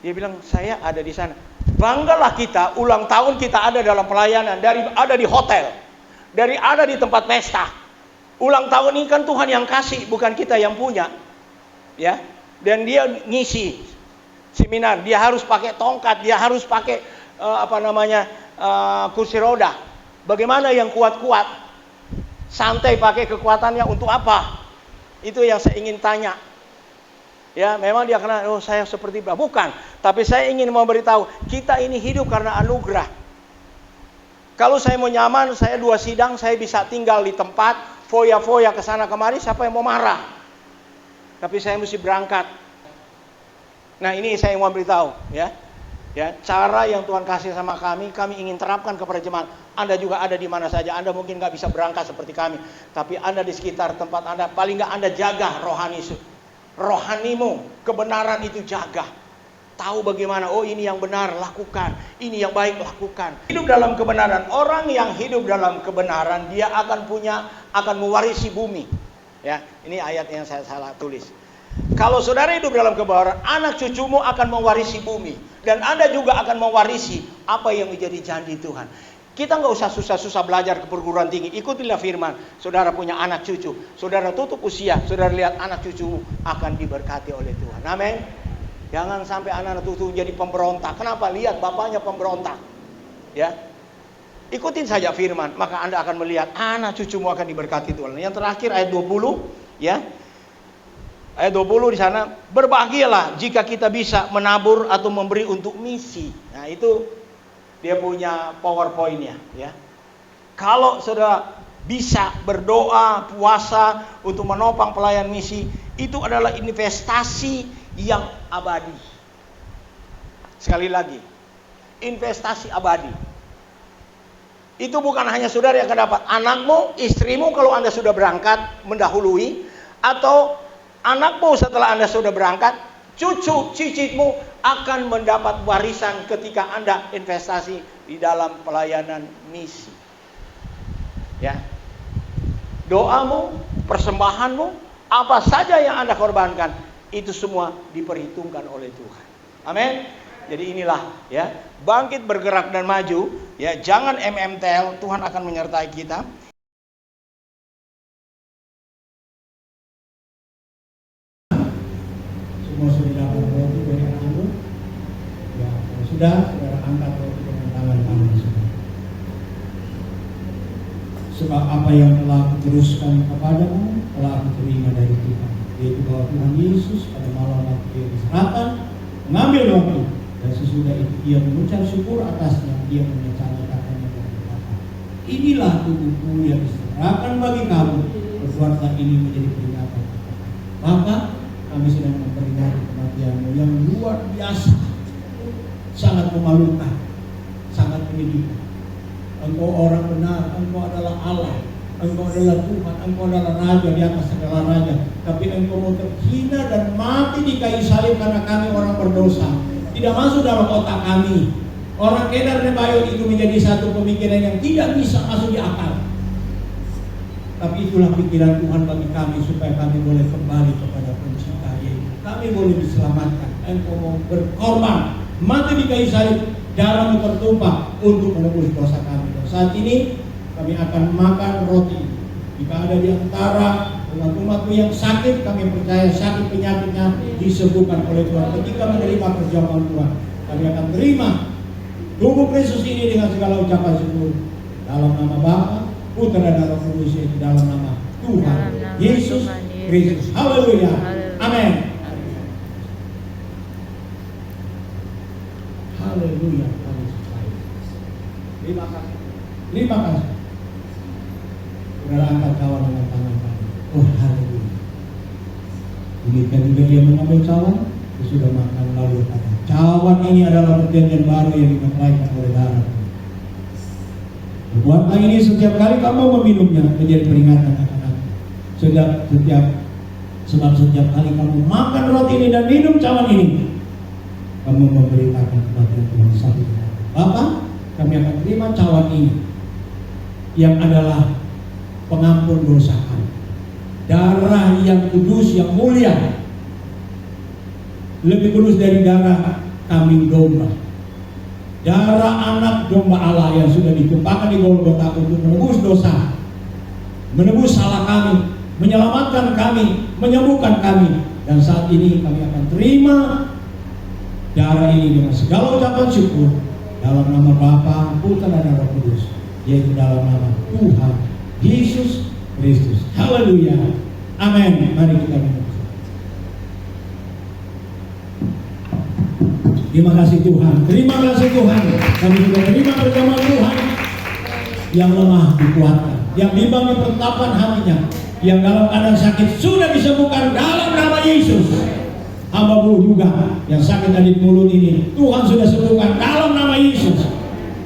Dia bilang, saya ada di sana. Banggalah kita, ulang tahun kita ada dalam pelayanan, ada di hotel, ada di tempat pesta. Ulang tahun ini kan Tuhan yang kasih, bukan kita yang punya. Ya. Dan dia ngisi seminar, dia harus pakai tongkat, dia harus pakai kursi roda. Bagaimana yang kuat-kuat? Santai pakai kekuatannya untuk apa? Itu yang saya ingin tanya. Ya, memang dia kena, saya seperti bukan. Tapi saya ingin memberitahu, kita ini hidup karena anugerah. Kalau saya mau nyaman, saya 2 sidang, saya bisa tinggal di tempat, foya-foya ke sana kemari, siapa yang mau marah? Tapi saya mesti berangkat. Nah ini saya mau beritahu ya. Cara yang Tuhan kasih sama kami ingin terapkan kepada jemaat. Anda juga ada di mana saja. Anda mungkin gak bisa berangkat seperti kami, tapi Anda di sekitar tempat Anda, paling gak Anda jaga rohanimu, kebenaran itu jaga. Tahu bagaimana, ini yang benar lakukan, ini yang baik lakukan. Hidup dalam kebenaran. Orang yang hidup dalam kebenaran, dia akan mewarisi bumi. Ya, ini ayat yang saya salah tulis. Kalau saudara hidup dalam kebenaran, anak cucumu akan mewarisi bumi. Dan Anda juga akan mewarisi apa yang menjadi janji Tuhan. Kita nggak usah susah-susah belajar ke perguruan tinggi. Ikutilah firman. Saudara punya anak cucu. Saudara tutup usia. Saudara lihat anak cucumu akan diberkati oleh Tuhan. Amin. Jangan sampai anak-anak cucu jadi pemberontak. Kenapa? Lihat bapaknya pemberontak. Ya. Ikutin saja firman, maka Anda akan melihat anak cucumu akan diberkati Tuhan. Yang terakhir ayat 20, ya. Ayat 20 di sana, berbahagialah jika kita bisa menabur atau memberi untuk misi. Nah, itu dia punya PowerPoint-nya, ya. Kalau saudara bisa berdoa, puasa untuk menopang pelayan misi, itu adalah investasi yang abadi. Sekali lagi, investasi abadi. Itu bukan hanya saudara yang akan dapat, anakmu, istrimu kalau Anda sudah berangkat mendahului, atau anakmu setelah Anda sudah berangkat, cucu cicitmu akan mendapat warisan ketika Anda investasi di dalam pelayanan misi. Ya. Doamu, persembahanmu, apa saja yang Anda korbankan, itu semua diperhitungkan oleh Tuhan. Amin. Jadi inilah ya, bangkit, bergerak dan maju ya, jangan MMTL, Tuhan akan menyertai kita. Semua sudah dapat roti dari anakmu. Ya, kalau sudah, saudara angkat roti dengan tangan kanan saudara. Sebab apa yang telah aku teruskan kepadamu telah aku terima dari Tuhan, yaitu bahwa Tuhan Yesus pada malam waktu dia diserahkan mengambil roti, dan sesudah itu ia mengucap syukur atasnya, dia memecah-mecahkannya dan berkata, inilah tubuhku yang diserahkan bagi kamu, perbuatlah ini menjadi peringatan. Maka kami sedang memperingati kematianmu yang luar biasa, sangat memalukan, sangat menyedihkan. Engkau orang benar, engkau adalah Allah, engkau adalah Tuhan, engkau adalah Raja di atas segala raja. Tapi engkau mau terhina dan mati di kayu salib karena kami orang berdosa. Tidak masuk dalam otak kami. Orang Kedar dan Bayot itu menjadi satu pemikiran yang tidak bisa masuk di akal. Tapi itulah pikiran Tuhan bagi kami supaya kami boleh kembali kepada pencipta, yaitu kami boleh diselamatkan. Engkau mau berkorban, mati di kayu salib darahmu tertumpah untuk menebus dosa kami. Dan saat ini kami akan makan roti. Jika ada di antara umat-umatmu yang sakit, kami percaya sakit penyakitnya disembuhkan oleh Tuhan. Ketika menerima perjamuan Tuhan, kami akan terima tubuh Kristus ini dengan segala ucapan syukur. Dalam nama Bapa, Putra dan Roh Kudus, yaitu dalam nama Tuhan Yesus Kristus. Haleluya. Amin. Haleluya. Terima kasih. Terima kasih. Saudara angkat cawan dengan tangan kami. Oh, haleluya. Demikian juga dia mengambil cawan, dia sudah makan lalu kata, cawan ini adalah perjanjian baru yang dimeteraikan oleh darah. Buatlah ini setiap kali kamu meminumnya menjadi peringatan akan aku. Sebab setiap kali kamu makan roti ini dan minum cawan ini, kamu memberitakan kematian Tuhan sampai ke akhir. Bapa, kami akan terima cawan ini yang adalah pengampun dosa kami. Darah yang kudus, yang mulia, lebih kudus dari darah kambing domba. Darah anak domba Allah yang sudah ditumpahkan di Golgota untuk menebus dosa, menebus salah kami, menyelamatkan kami, menyembuhkan kami. Dan saat ini kami akan terima darah ini dengan segala ucapan syukur dalam nama Bapa, Putra dan Roh Kudus, yaitu dalam nama Tuhan Yesus Kristus. Haleluya. Amin. Mari kita minum. Terima kasih Tuhan. Terima kasih Tuhan. Kami juga terima perjamuan Tuhan. Yang lemah dikuatkan, yang bimbang dipertapan hatinya, yang dalam keadaan sakit sudah disembuhkan dalam nama Yesus. Hamba-Mu juga yang sakit dari mulut ini, Tuhan sudah sembuhkan dalam nama Yesus.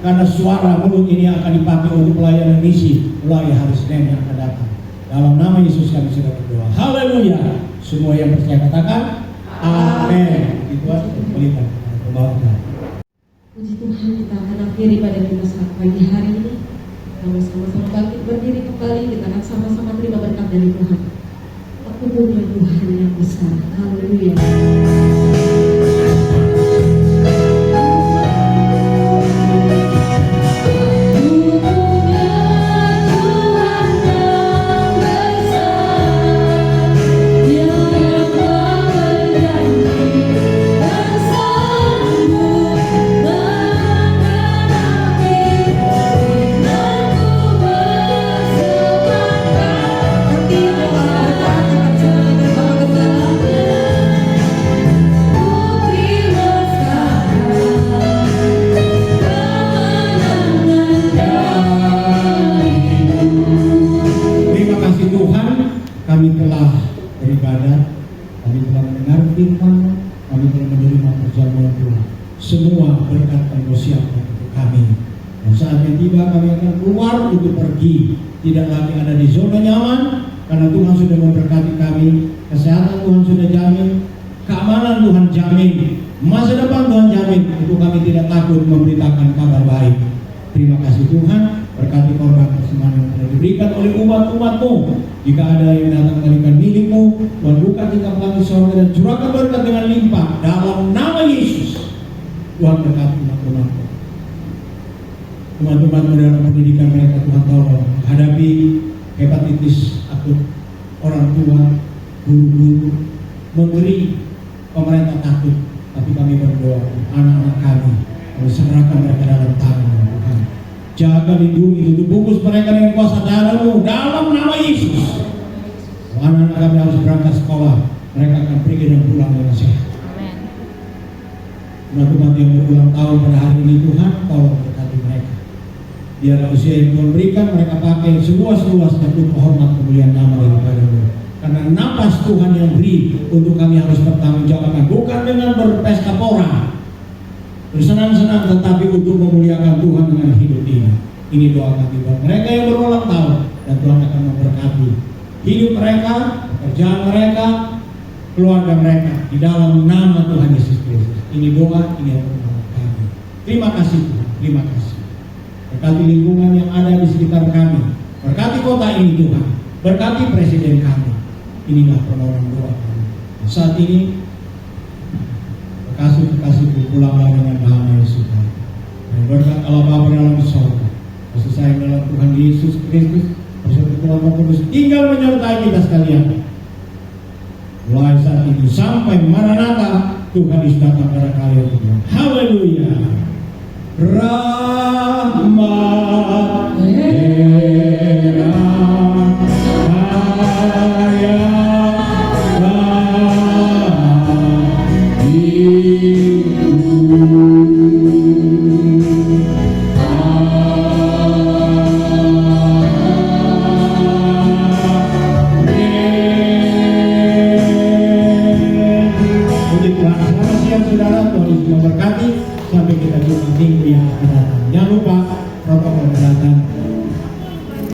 Karena suara mulut ini akan dipakai untuk pelayanan misi mulai hari Senin yang akan datang. Dalam nama Yesus kami sudah berdoa. Haleluya. Semua yang percaya katakan amin. Itu aja berikan. Puji Tuhan, kita akan akhiri pada saat pagi hari ini. Kami sama-sama bangkit berdiri kembali. Kita akan sama-sama terima berkat dari Tuhan. Aku punya Tuhan yang besar. Haleluya. Kami telah beribadah, kami telah mendengar firman, kami telah menerima perjamuan Tuhan. Semua berkat yang Kau siapkan untuk kami. Dan saatnya tiba kami akan keluar untuk pergi. Tidak lagi ada di zona nyaman, karena Tuhan sudah memberkati kami. Kesehatan Tuhan sudah jamin, keamanan Tuhan jamin, masa depan Tuhan jamin. Untuk kami tidak takut memberitakan kabar baik. Terima kasih Tuhan. Berkati korban persembahan yang telah diberikan oleh umat-umat-Mu. Jika ada yang datang memberikan milik-Mu, Tuhan buka tingkap langit surga dan curahkan berkat dengan limpah dalam nama Yesus. Tuhan berkati umat-umat-Mu. Umat-umat-Mu dalam pendidikan mereka, Tuhan tolong hadapi hepatitis akut, orang tua, guru-guru, memberi pemerintah takut. Tapi kami berdoa, anak-anak kami serahkan mereka dalam tangan Tuhan. Jaga, lindungi, tutup bungkus mereka dengan kuasa darah-Mu dalam nama Yesus. Anak-anak kami harus berangkat sekolah, mereka akan pergi dan pulang dengan sehat. Umat-umat yang berulang tahun pada hari ini, Tuhan tolong berkati mereka. Biarlah usia yang Tuhan berikan mereka pakai seluas-luasnya untuk hormat kemuliaan nama daripada-Mu. Karena napas Tuhan yang beri untuk kami harus bertanggungjawabkan, bukan dengan berpesta pora, bersenang-senang, tetapi untuk memuliakan Tuhan dengan hidup ini. Ini doa kami buat mereka yang berulang tahun, dan Tuhan akan memberkati hidup mereka, pekerjaan mereka, keluarga mereka di dalam nama Tuhan Yesus Kristus. Ini doa, ini permohonan kami. Terima kasih Tuhan, terima kasih. Berkati lingkungan yang ada di sekitar kami, berkati kota ini Tuhan, berkati presiden kami. Inilah permohonan doa kami. Saat ini kekasih-kekasihku, pulanglah dengan damai sejahtera. Allah Bapa dalam sorga, kasih sayang dalam Tuhan Yesus Kristus, bersama Tuhan Roh Kudus tinggal menyertai kita sekalian. Mulai saat ini sampai Maranatha, Tuhan Yesus datang pada kalian semua. Haleluya. Rahmat